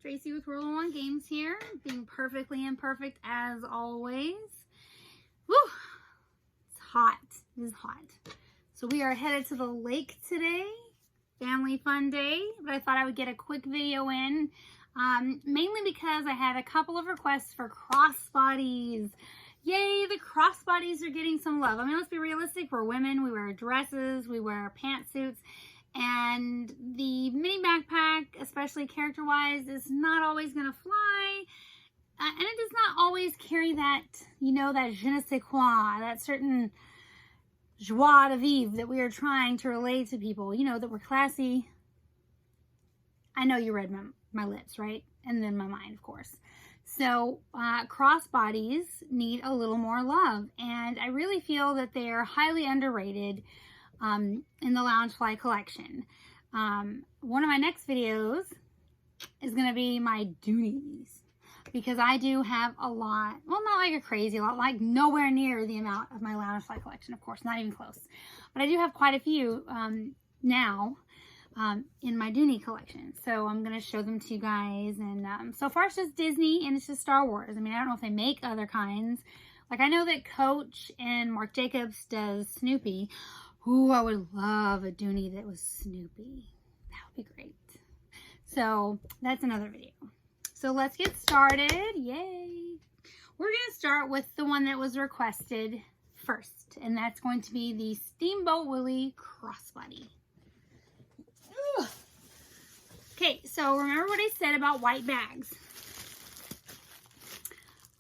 Tracy with World of One Games here, being perfectly imperfect as always. Woo! It's hot. It is hot. So we are headed to the lake today. Family fun day, but I thought I would get a quick video in, mainly because I had a couple of requests for crossbodies. Yay, the crossbodies are getting some love. I mean, let's be realistic. We're women. We wear dresses. We wear pantsuits. And the mini backpack, especially character-wise, is not always going to fly. And it does not always carry that, you know, that je ne sais quoi, that certain joie de vivre that we are trying to relate to people. You know, that we're classy. I know you read my lips, right? And then my mind, of course. So crossbodies need a little more love. And I really feel that they are highly underrated in the Loungefly collection. One of my next videos is going to be my Doonies, because I do have a lot, well, not like a crazy lot, like nowhere near the amount of my Loungefly collection, of course, not even close. But I do have quite a few now in my Dooney collection. So I'm going to show them to you guys. And so far it's just Disney and it's just Star Wars. I mean, I don't know if they make other kinds. Like, I know that Coach and Marc Jacobs does Snoopy. Ooh, I would love a Dooney that was Snoopy. That would be great. So that's another video. So let's get started. Yay. We're going to start with the one that was requested first. And that's going to be the Steam Boat Willie Crossbody. Ugh. Okay, so remember what I said about white bags.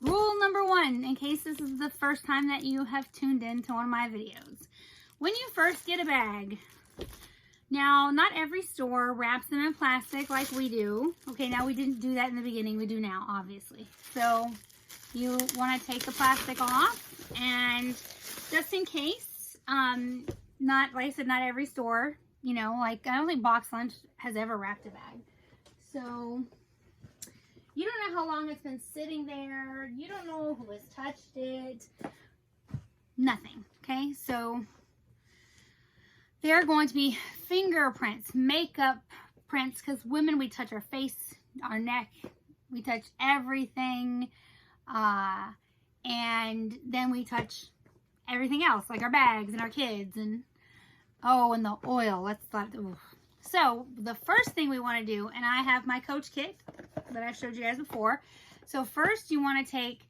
Rule number one, in case this is the first time that you have tuned in to one of my videos. When you first get a bag, now not every store wraps them in plastic like we do. Okay, now we didn't do that in the beginning, we do now, obviously. So you want to take the plastic off, and just in case, not, like I said, not every store, you know, like I don't think Box Lunch has ever wrapped a bag. So you don't know how long it's been sitting there. You don't know who has touched it. Nothing. Okay, so there are going to be fingerprints, makeup prints, because women, we touch our face, our neck, we touch everything, and then we touch everything else, like our bags and our kids, and oh, and the oil. So the first thing we want to do, and I have my Coach kit that I've showed you guys before. So first you want to take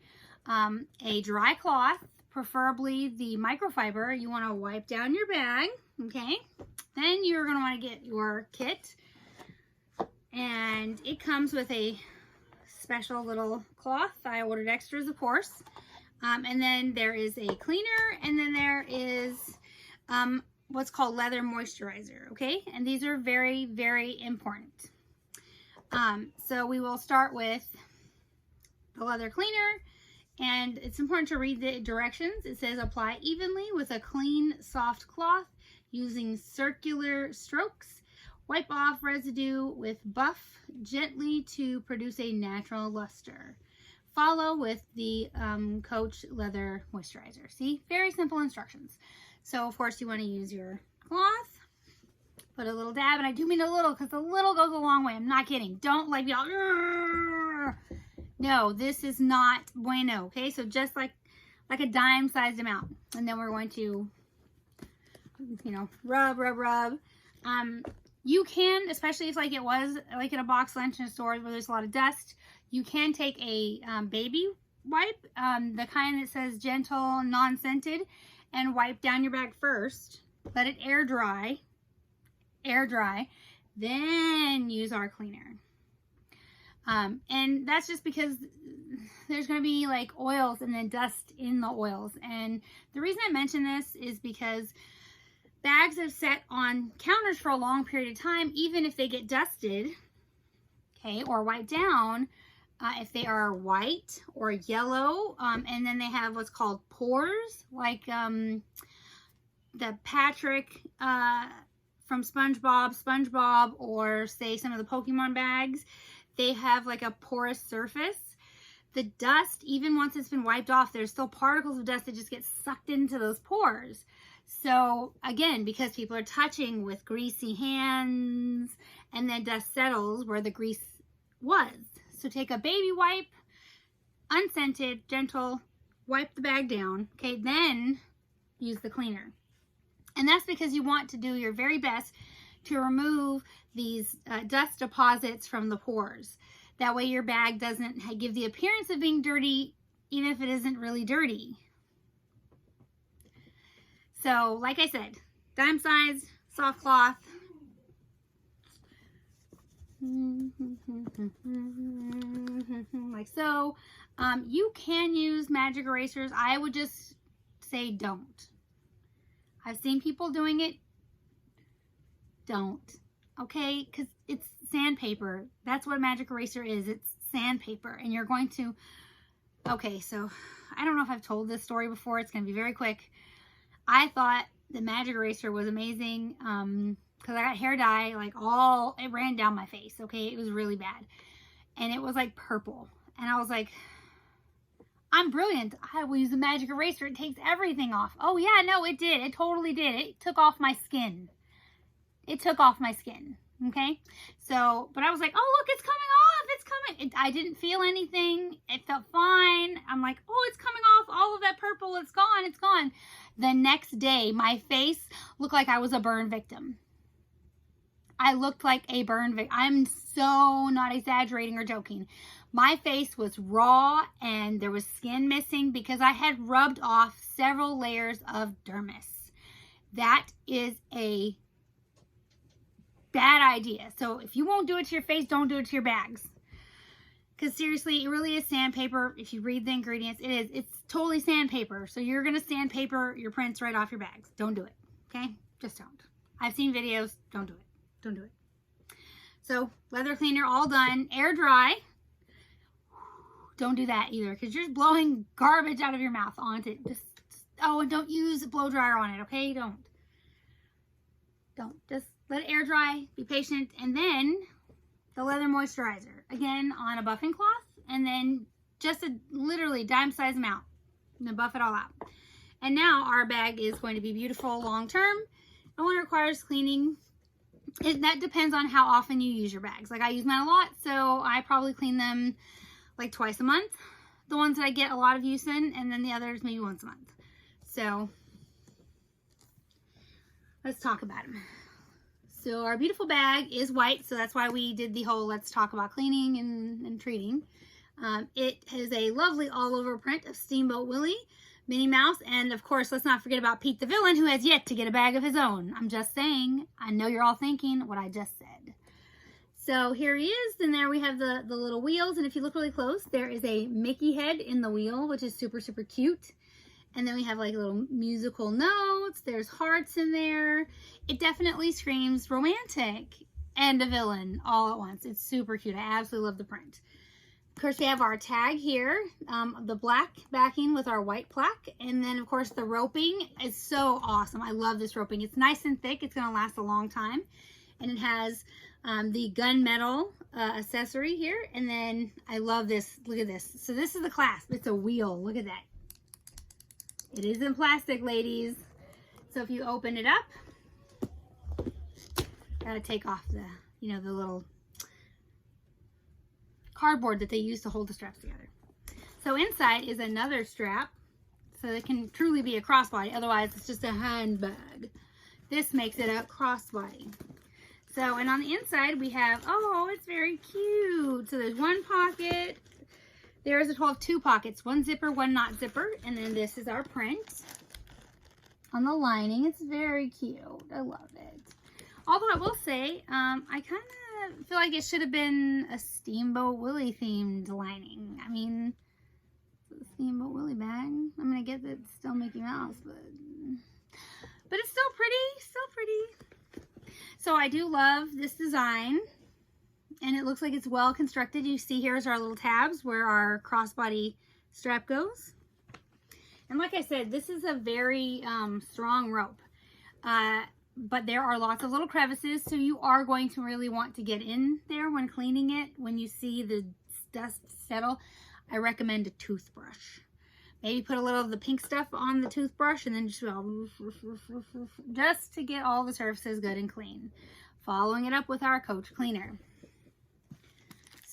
a dry cloth, preferably the microfiber. You want to wipe down your bag, okay? Then you're going to want to get your kit, and it comes with a special little cloth. I ordered extras, of course. And then there is a cleaner, and then there is what's called leather moisturizer, okay? And these are very, very important. So we will start with the leather cleaner. And it's important to read the directions. It says apply evenly with a clean, soft cloth using circular strokes. Wipe off residue with buff gently to produce a natural luster. Follow with the Coach leather moisturizer. See, very simple instructions. So of course you want to use your cloth, put a little dab, and I do mean a little because a little goes a long way. I'm not kidding. Don't like y'all. No, this is not bueno, okay? So just like a dime-sized amount. And then we're going to, you know, rub. You can, especially if like it was like in a Box Lunch in a store where there's a lot of dust, you can take a baby wipe, the kind that says gentle, non-scented, and wipe down your bag first. Let it air dry, then use our cleaner. And that's just because there's going to be like oils and then dust in the oils. And the reason I mention this is because bags have sat on counters for a long period of time, even if they get dusted, okay, or wiped down, if they are white or yellow, and then they have what's called pores, like the Patrick from SpongeBob, or say some of the Pokemon bags. They have like a porous surface. The dust, even once it's been wiped off, there's still particles of dust that just get sucked into those pores. So again, because people are touching with greasy hands, and then dust settles where the grease was. So take a baby wipe, unscented, gentle, wipe the bag down, okay, then use the cleaner. And that's because you want to do your very best to remove these dust deposits from the pores. That way your bag doesn't give the appearance of being dirty, even if it isn't really dirty. So, like I said, dime size, soft cloth. Like so. You can use magic erasers. I would just say don't. I've seen people doing it. Don't. Okay? Because it's sandpaper. That's what a magic eraser is. It's sandpaper. And you're going to... Okay, so I don't know if I've told this story before. It's going to be very quick. I thought the magic eraser was amazing because I got hair dye, like it ran down my face, okay? It was really bad. And it was like purple. And I was like, I'm brilliant. I will use the magic eraser. It takes everything off. Oh yeah, no, it did. It totally did. It took off my skin. It took off my skin, okay? So, but I was like, oh, look, it's coming off. It's coming. I didn't feel anything. It felt fine. I'm like, oh, it's coming off. All of that purple, it's gone. It's gone. The next day, my face looked like I was a burn victim. I looked like a burn victim. I'm so not exaggerating or joking. My face was raw and there was skin missing because I had rubbed off several layers of dermis. That is a bad idea. So if you won't do it to your face, don't do it to your bags. Because seriously, it really is sandpaper. If you read the ingredients, it's totally sandpaper. So you're going to sandpaper your prints right off your bags. Don't do it. Okay? Just don't. I've seen videos. Don't do it. Don't do it. So leather cleaner all done. Air dry. Don't do that either because you're just blowing garbage out of your mouth onto it. Oh, and don't use a blow dryer on it. Okay? Don't. Just let it air dry. Be patient. And then the leather moisturizer. Again, on a buffing cloth. And then just a literally dime size amount. And then buff it all out. And now our bag is going to be beautiful long term. It only requires cleaning. That depends on how often you use your bags. Like I use mine a lot. So I probably clean them like twice a month. The ones that I get a lot of use in. And then the others maybe once a month. So let's talk about them. So our beautiful bag is white, so that's why we did the whole let's talk about cleaning and treating. It has a lovely all-over print of Steam Boat Willie, Minnie Mouse, and of course, let's not forget about Pete the Villain, who has yet to get a bag of his own. I'm just saying, I know you're all thinking what I just said. So here he is, and there we have the little wheels, and if you look really close, there is a Mickey head in the wheel, which is super, super cute. And then we have like little musical notes. There's hearts in there. It definitely screams romantic and a villain all at once. It's super cute. I absolutely love the print. Of course, we have our tag here, the black backing with our white plaque. And then, of course, the roping is so awesome. I love this roping. It's nice and thick. It's going to last a long time. And it has the gunmetal accessory here. And then I love this. Look at this. So this is the clasp. It's a wheel. Look at that. It is in plastic, ladies. So if you open it up, gotta take off the, the little cardboard that they use to hold the straps together. So inside is another strap, so it can truly be a crossbody. Otherwise, it's just a handbag. This makes it a crossbody. So, and on the inside we have, oh, it's very cute. So there's one pocket. There is a total of two pockets, one zipper, one not zipper, and then this is our print on the lining. It's very cute. I love it. Although I will say, I kind of feel like it should have been a Steamboat Willie themed lining. I mean, it's a Steamboat Willie bag. I'm gonna get that it's still Mickey Mouse, but it's still pretty, So I do love this design. And it looks like it's well constructed. You see here's our little tabs where our crossbody strap goes. And like I said, this is a very strong rope. But there are lots of little crevices, so you are going to really want to get in there when cleaning it. When you see the dust settle, I recommend a toothbrush. Maybe put a little of the pink stuff on the toothbrush and then just to get all the surfaces good and clean. Following it up with our Coach Cleaner.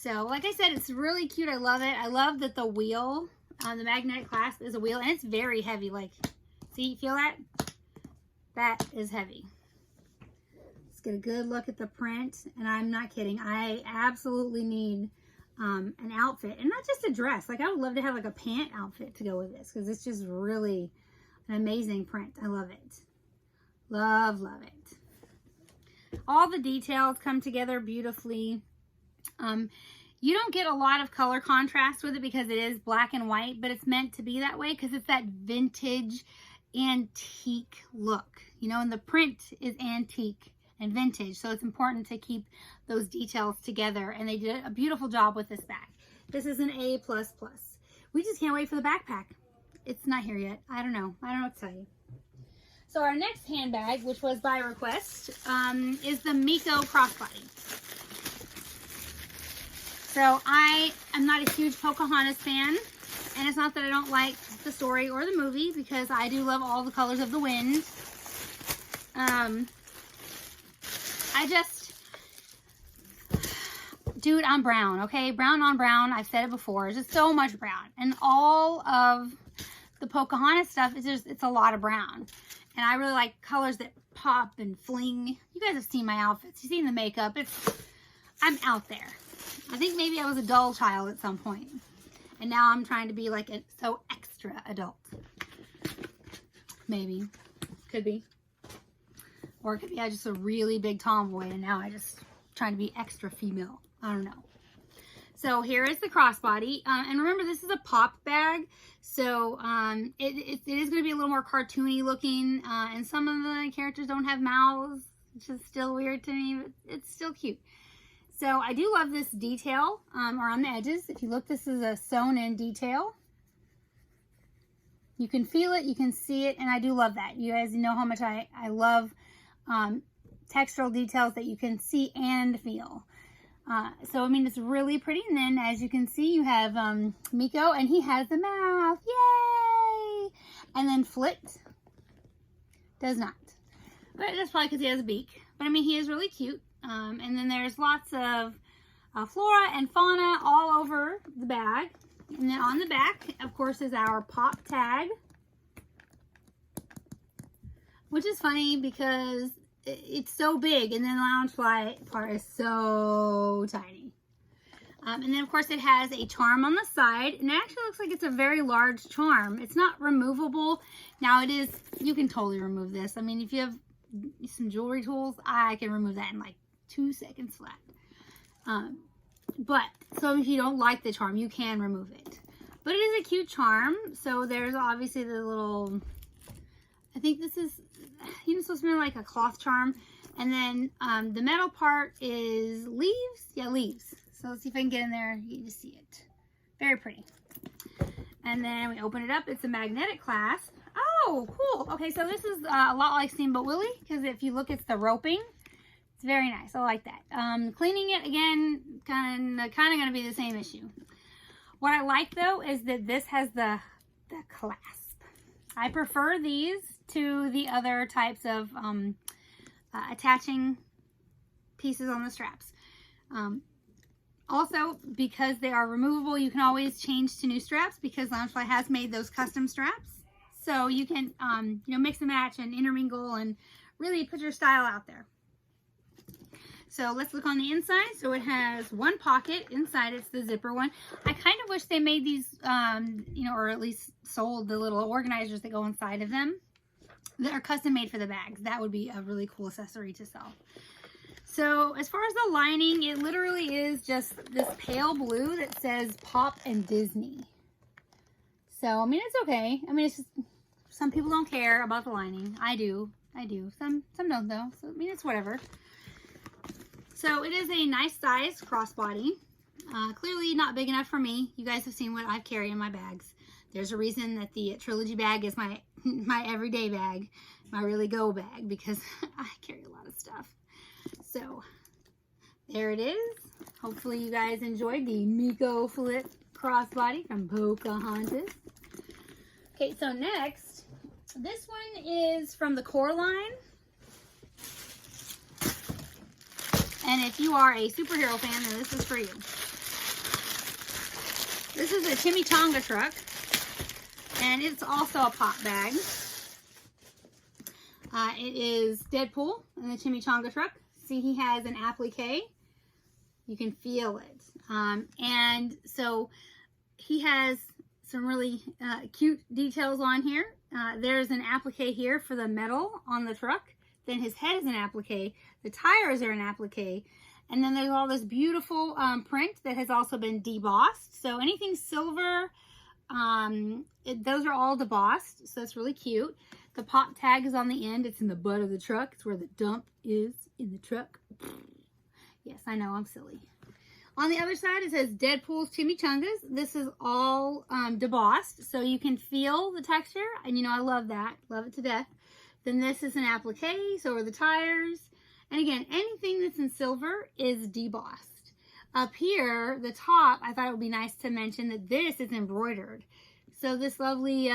So, like I said, it's really cute. I love it. I love that the wheel, the magnetic clasp is a wheel, and it's very heavy. Like, see, feel that? That is heavy. Let's get a good look at the print, and I'm not kidding. I absolutely need an outfit, and not just a dress. Like, I would love to have like a pant outfit to go with this, because it's just really an amazing print. I love it. Love, love it. All the details come together beautifully. You don't get a lot of color contrast with it because it is black and white, but it's meant to be that way because it's that vintage antique look, you know, and the print is antique and vintage, so it's important to keep those details together, and they did a beautiful job with this bag. This is an A++. We just can't wait for the backpack. It's not here yet. I don't know what to tell you. So our next handbag, which was by request, is the Mikko Crossbody. So I am not a huge Pocahontas fan, and it's not that I don't like the story or the movie, because I do love all the colors of the wind. Dude, I'm brown, okay? Brown on brown, I've said it before. It's just so much brown. And all of the Pocahontas stuff, it's a lot of brown. And I really like colors that pop and fling. You guys have seen my outfits. You've seen the makeup. I'm out there. I think maybe I was a dull child at some point. And now I'm trying to be like so extra adult. Maybe. Could be. Or it could be I just a really big tomboy and now I just trying to be extra female. I don't know. So here is the crossbody. And remember, this is a pop bag. So it is going to be a little more cartoony looking. And some of the characters don't have mouths, which is still weird to me, but it's still cute. So I do love this detail around the edges. If you look, this is a sewn in detail. You can feel it, you can see it, and I do love that. You guys know how much I love textural details that you can see and feel. So, I mean, it's really pretty. And then, as you can see, you have Mikko, and he has the mouth. Yay! And then Flit does not. But that's probably because he has a beak. But, I mean, he is really cute. And then there's lots of flora and fauna all over the bag. And then on the back, of course, is our pop tag. Which is funny because it's so big, and then the Loungefly part is so tiny. And then, of course, it has a charm on the side, and it actually looks like it's a very large charm. It's not removable. Now, it is, you can totally remove this. I mean, if you have some jewelry tools, I can remove that in like 2 seconds flat. But, so if you don't like the charm, you can remove it. But it is a cute charm. So there's obviously the little, I think this is, it's supposed to be like a cloth charm. And then the metal part is leaves. Yeah, leaves. So let's see if I can get in there. You can just see it. Very pretty. And then we open it up. It's a magnetic clasp. Oh, cool. Okay, so this is a lot like Steam Boat Willie, because if you look, it's the roping. It's very nice. I like that. Cleaning it, again, kind of going to be the same issue. What I like, though, is that this has the clasp. I prefer these to the other types of attaching pieces on the straps. Also, because they are removable, you can always change to new straps, because Loungefly has made those custom straps. So you can, mix and match and intermingle and really put your style out there. So let's look on the inside. So it has one pocket inside. It's the zipper one. I kind of wish they made these, or at least sold the little organizers that go inside of them that are custom made for the bags. That would be a really cool accessory to sell. So as far as the lining, it literally is just this pale blue that says Pop and Disney. So, I mean, it's okay. I mean, it's just, some people don't care about the lining. I do. Some don't, though. So, I mean, it's whatever. So it is a nice sized crossbody. Clearly not big enough for me. You guys have seen what I carry in my bags. There's a reason that the Trilogy bag is my everyday bag, my really go bag, because I carry a lot of stuff. So there it is. Hopefully you guys enjoyed the Meekoflit crossbody from Pocahontas. Okay, so next, this one is from the Core line. And if you are a superhero fan, then this is for you. This is a Chimichanga Truck, and it's also a pop bag. It is Deadpool and the Chimichanga Truck. See, he has an applique. You can feel it. And so he has some really cute details on here. There's an applique here for the metal on the truck. Then his head is an applique. The tires are an applique. And then there's all this beautiful print that has also been debossed. So anything silver, those are all debossed. So it's really cute. The pop tag is on the end. It's in the butt of the truck. It's where the dump is in the truck. Yes, I know, I'm silly. On the other side, it says Deadpool's Chimichangas. This is all debossed, so you can feel the texture. And you know, I love that. Love it to death. Then this is an applique, so are the tires. And again, anything that's in silver is debossed. Up here, the top, I thought it would be nice to mention that this is embroidered. So this lovely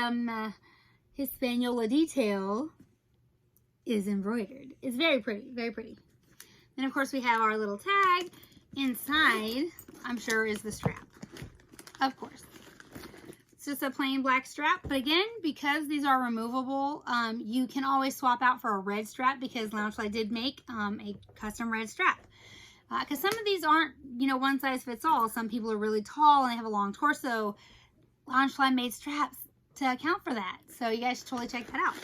Hispaniola detail is embroidered. It's very pretty, very pretty. Then of course we have our little tag. Inside, I'm sure, is the strap. Of course. It's just a plain black strap. But again, because these are removable, you can always swap out for a red strap, because Loungefly did make a custom red strap. Because some of these aren't, you know, one size fits all. Some people are really tall and they have a long torso. Loungefly made straps to account for that. So you guys should totally check that out.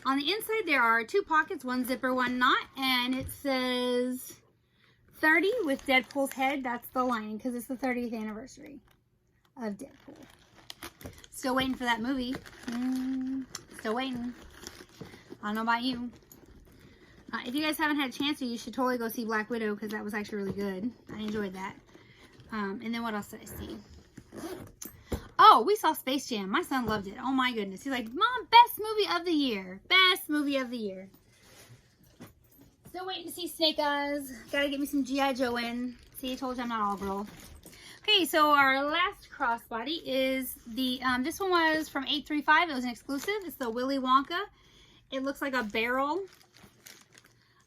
On the inside, there are 2 pockets, 1 zipper, 1 not, and it says 30 with Deadpool's head. That's the lining, because it's the 30th anniversary of Deadpool. Still waiting for that movie. Still waiting. I don't know about you. If you guys haven't had a chance, you should totally go see Black Widow, because that was actually really good. I enjoyed that. And then what else did I see? Oh, we saw Space Jam. My son loved it. Oh my goodness. He's like, Mom, best movie of the year. Best movie of the year. Still waiting to see Snake Eyes. Gotta get me some G.I. Joe in. See, I told you I'm not all girl. Okay, so our last crossbody is the, this one was from 835. It was an exclusive. It's the Willy Wonka. It looks like a barrel.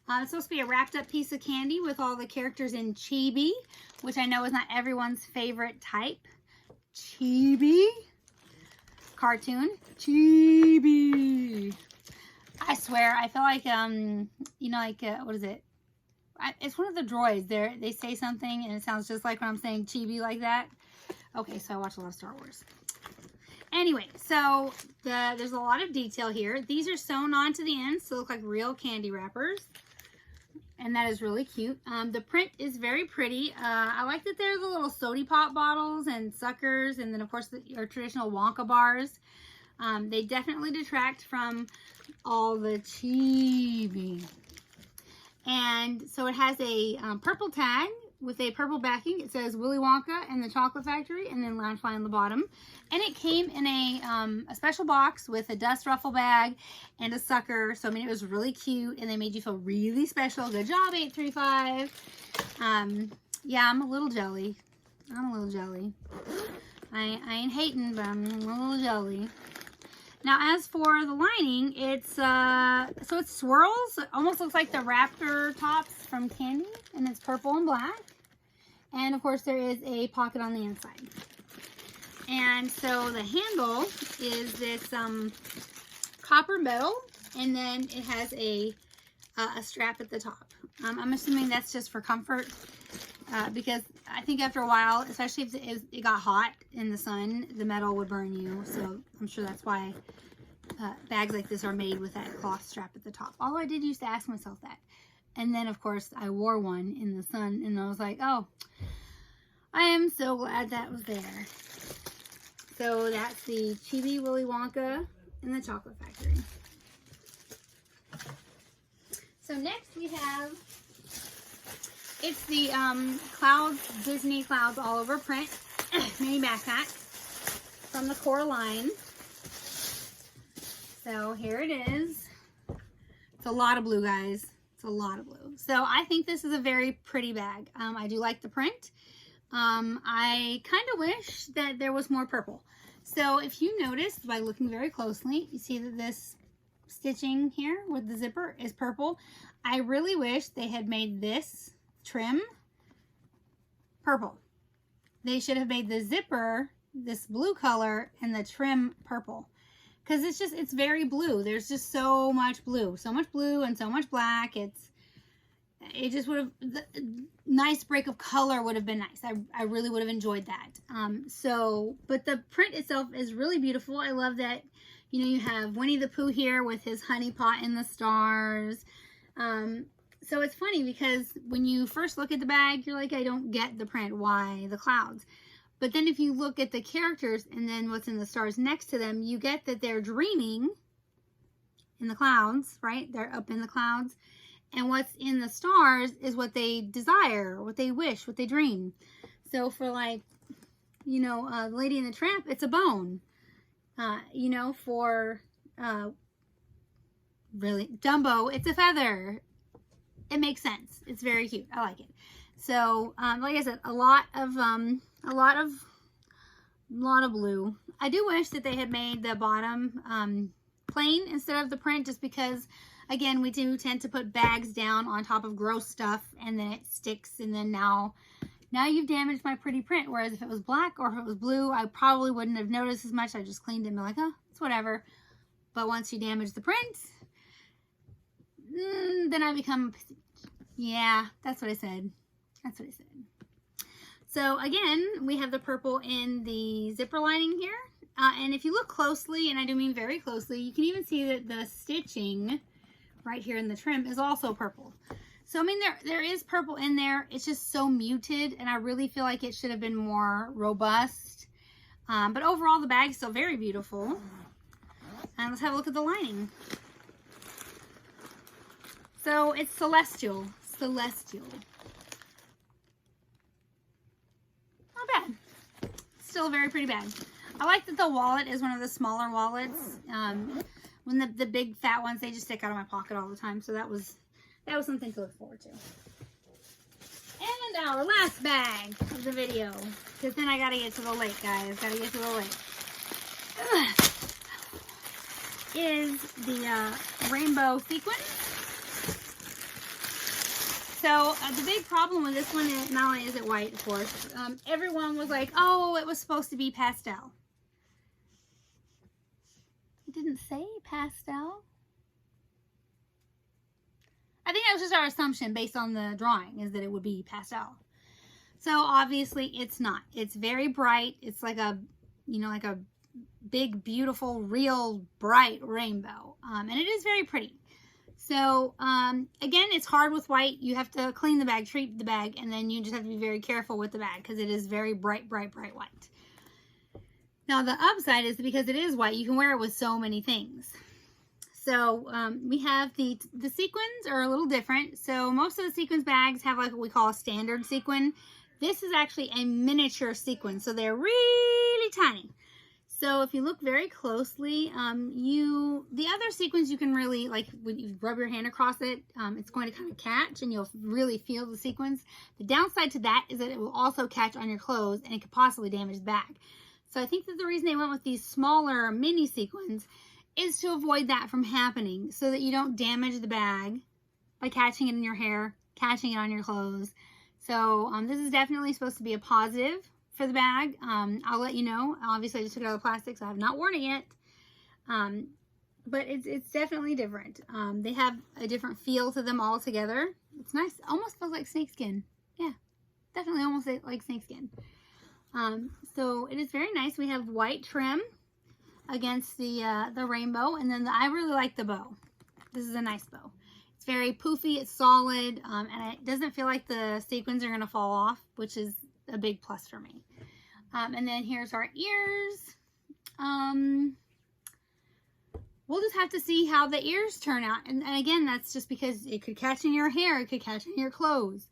It's supposed to be a wrapped up piece of candy with all the characters in chibi, which I know is not everyone's favorite type. Chibi cartoon. Chibi. I swear, I feel like you know, like what is it? It's one of the droids. They say something and it sounds just like when I'm saying chibi like that. Okay, so I watch a lot of Star Wars. Anyway, so there's a lot of detail here. These are sewn onto the ends to look like real candy wrappers. And that is really cute. The print is very pretty. I like that they're the little sody pop bottles and suckers, and then of course your traditional Wonka bars. They definitely detract from all the chibi. And so it has a purple tag with a purple backing. It says Willy Wonka and the Chocolate Factory, and then Loungefly on the bottom. And it came in a special box with a dust ruffle bag and a sucker. So I mean, it was really cute, and they made you feel really special. Good job, 835. Yeah, I'm a little jelly. I'm a little jelly. I ain't hating, but I'm a little jelly. Now, as for the lining, it's so it swirls. It almost looks like the Raptor tops from Candy, and it's purple and black. And of course, there is a pocket on the inside. And so the handle is this copper metal, and then it has a strap at the top. I'm assuming that's just for comfort, because I think after a while, especially if it got hot in the sun, the metal would burn you. So I'm sure that's why bags like this are made with that cloth strap at the top. Although I did used to ask myself that. And then, of course, I wore one in the sun, and I was like, oh, I am so glad that was there. So that's the Chibi Willy Wonka and the Chocolate Factory. So next we have, it's the Clouds, Disney Clouds All Over print mini backpack from the core line. So here it is. It's a lot of blue, guys. It's a lot of blue. So I think this is a very pretty bag. I do like the print. I kind of wish that there was more purple. So if you notice by looking very closely, you see that this stitching here with the zipper is purple. I really wish they had made this trim purple. they should have made the zipper this blue color and the trim purple. Because it's very blue. There's just so much blue. So much blue and so much black. It just would have, the nice break of color would have been nice. I really would have enjoyed that. But the print itself is really beautiful. I love that, you know, you have Winnie the Pooh here with his honey pot in the stars. So it's funny because when you first look at the bag, you're like, I don't get the print. Why the clouds? But then if you look at the characters and then what's in the stars next to them, you get that they're dreaming in the clouds, right? They're up in the clouds. And what's in the stars is what they desire, what they wish, what they dream. So for like, you know, Lady and the Tramp, it's a bone. You know, for really Dumbo, it's a feather. It makes sense. It's very cute. I like it. So, like I said, a lot of blue. I do wish that they had made the bottom plain instead of the print, just because, again, we do tend to put bags down on top of gross stuff and then it sticks, and then now you've damaged my pretty print. Whereas if it was black or if it was blue, I probably wouldn't have noticed as much. I just cleaned it and be like, oh, it's whatever. But once you damage the print, then I become, yeah, that's what I said. That's what I said. So again, we have the purple in the zipper lining here. And if you look closely, and I do mean very closely, you can even see that the stitching right here in the trim is also purple. So, I mean, there is purple in there. It's just so muted, and I really feel like it should have been more robust. But overall, the bag is still very beautiful. And let's have a look at the lining. So, it's celestial. Celestial. Not bad. Still a very pretty bag. I like that the wallet is one of the smaller wallets. When the big fat ones, they just stick out of my pocket all the time. So that was something to look forward to. And our last bag of the video, because then I gotta get to the lake, guys. Gotta get to the lake. Is the rainbow sequin. So the big problem with this one is not only is it white, of course. Everyone was like, "Oh, it was supposed to be pastel." It didn't say pastel. I think that was just our assumption based on the drawing, is that it would be pastel. So obviously it's not. It's very bright. It's like a, you know, like a big, beautiful, real bright rainbow. And it is very pretty. So again, it's hard with white. You have to clean the bag, treat the bag, and then you just have to be very careful with the bag because it is very bright, bright, bright white. Now the upside is because it is white, you can wear it with so many things. So we have the sequins are a little different. So most of the sequins bags have like what we call a standard sequin. This is actually a miniature sequin, so they're really tiny. So if you look very closely, the other sequins you can really, like when you rub your hand across it, it's going to kind of catch and you'll really feel the sequins. The downside to that is that it will also catch on your clothes and it could possibly damage the bag. So I think that the reason they went with these smaller mini sequins is to avoid that from happening, so that you don't damage the bag by catching it in your hair, catching it on your clothes. So this is definitely supposed to be a positive for the bag. I'll let you know. Obviously, I just took it out of the plastic, so I have not worn it yet. But it's definitely different. They have a different feel to them all together. It's nice. Almost feels like snakeskin. Yeah, definitely almost like snakeskin. So it is very nice. We have white trim against the rainbow, and then I really like the bow. This is a nice bow. It's very poofy, it's solid, and it doesn't feel like the sequins are going to fall off, which is a big plus for me. And then here's our ears. We'll just have to see how the ears turn out, and again, that's just because it could catch in your hair, it could catch in your clothes.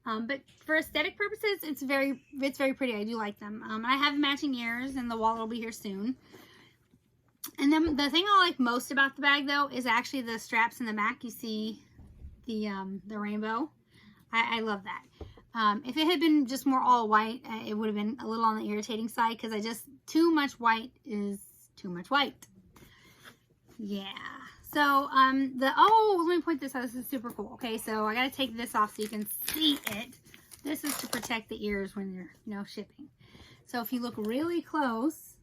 But for aesthetic purposes, it's very pretty. I do like them. I have matching ears, and the wallet will be here soon. And then the thing I like most about the bag, though, is actually the straps in the back. You see the rainbow. I love that. If it had been just more all white, it would have been a little on the irritating side, because too much white is too much white. Yeah. So, let me point this out. This is super cool. Okay, so I got to take this off so you can see it. This is to protect the ears when you're, you know, shipping. So if you look really close,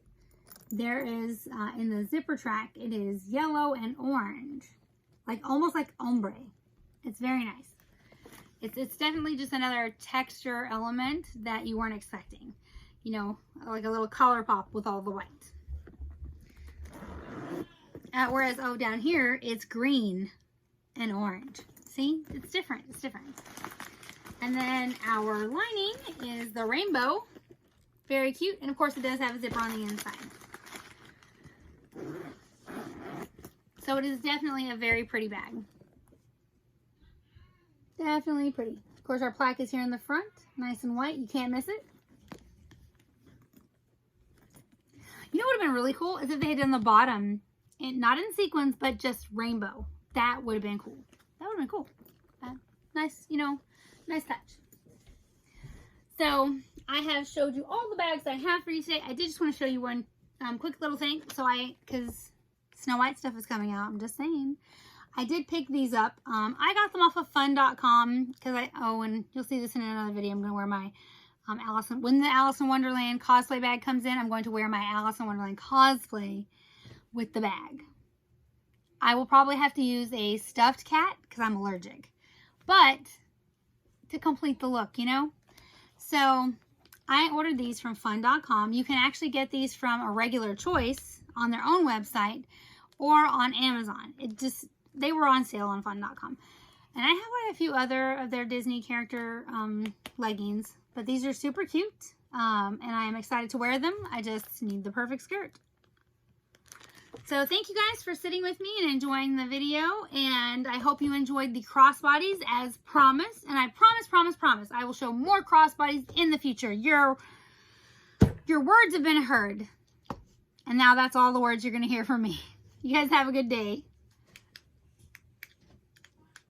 there is, in the zipper track, it is yellow and orange. Like, almost like ombre. It's very nice. It's definitely just another texture element that you weren't expecting. You know, like a little color pop with all the white. Whereas, oh, down here, it's green and orange. See? It's different. It's different. And then our lining is the rainbow. Very cute. And, of course, it does have a zipper on the inside. So it is definitely a very pretty bag. Definitely pretty. Of course, our plaque is here in the front. Nice and white. You can't miss it. You know what would have been really cool is if they had done the bottom, and not in sequins, but just rainbow. That would have been cool. That would have been cool. Nice, you know, nice touch. So I have showed you all the bags I have for you today. I did just want to show you one quick little thing. So because Snow White stuff is coming out, I'm just saying. I did pick these up. I got them off of fun.com because and you'll see this in another video. I'm going to wear my when the Alice in Wonderland cosplay bag comes in, I'm going to wear my Alice in Wonderland cosplay with the bag. I will probably have to use a stuffed cat because I'm allergic. But to complete the look, you know? So I ordered these from fun.com. You can actually get these from a regular choice on their own website or on Amazon. They were on sale on fun.com. And I have like a few other of their Disney character leggings, but these are super cute. And I am excited to wear them. I just need the perfect skirt. So thank you guys for sitting with me and enjoying the video. And I hope you enjoyed the crossbodies as promised. And I promise, I will show more crossbodies in the future. Your words have been heard. And now that's all the words you're going to hear from me. You guys have a good day.